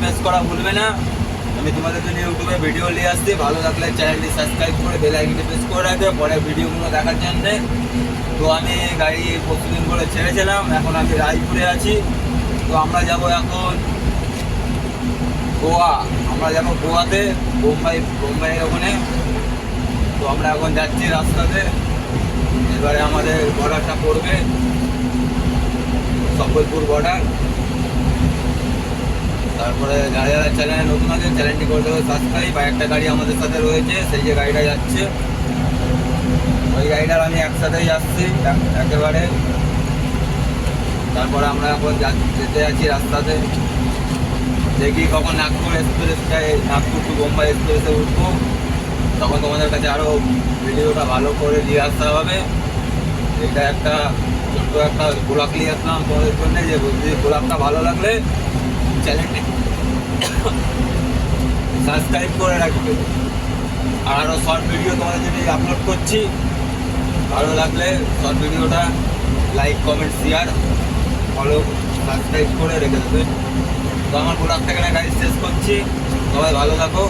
SMS করা ভুলবে না। আমি তোমাদের জন্য ইউটিউবে ভিডিও নিয়ে আসছি, ভালো লাগলে চ্যানেলটি সাবস্ক্রাইব করে বেল আইকনটি প্রেস করে রাখবে পরের ভিডিওগুলো দেখার জন্যে। তো আমি গাড়ি প্রতিদিন করে ছেড়েছিলাম, এখন আমি রায়পুরে আছি। তো আমরা যাব এখন গোয়া, আমরা যাবো গোয়াতে, বোম্বাইয়ের ওখানে। তো আমরা এখন যাচ্ছি রাস্তাতে, এবারে আমাদের বর্ডারটা পড়বে সম্বলপুর বর্ডার। তারপরে যারা যারা চ্যানেলে নতুন আছে চ্যানেলটি করে দেবে সাবস্ক্রাইব। আর একটা গাড়ি আমাদের সাথে রয়েছে, সেই যে গাড়িটা যাচ্ছে ওই গাড়িটার আমি একসাথেই যাচ্ছি একেবারে। তারপরে আমরা এখন যেতে যাচ্ছি রাস্তাতে, দেখি কখন নাগপুর এক্সপ্রেসটায়, নাগপুর টু বোম্বাই এক্সপ্রেসে উঠবো, তখন তোমাদের কাছে আরও ভিডিওটা ভালো করে দিয়ে আসতে হবে। এটা একটা ছোট্ট একটা ব্লগ নিয়ে আসলাম তোমাদের জন্য, যে যদি ব্লগটা ভালো লাগলে চ্যানেলটি সাবস্ক্রাইব করে রাখবে। আর আরও শর্ট ভিডিও তোমাদের জন্য আপলোড করছি, ভালো লাগলে শর্ট ভিডিওটা like comment share follow subscribe করে রেখে দেবে। তো আমার ব্লগটা এখানে গাড়ি শেষ করছি, সবাই ভালো থাকো।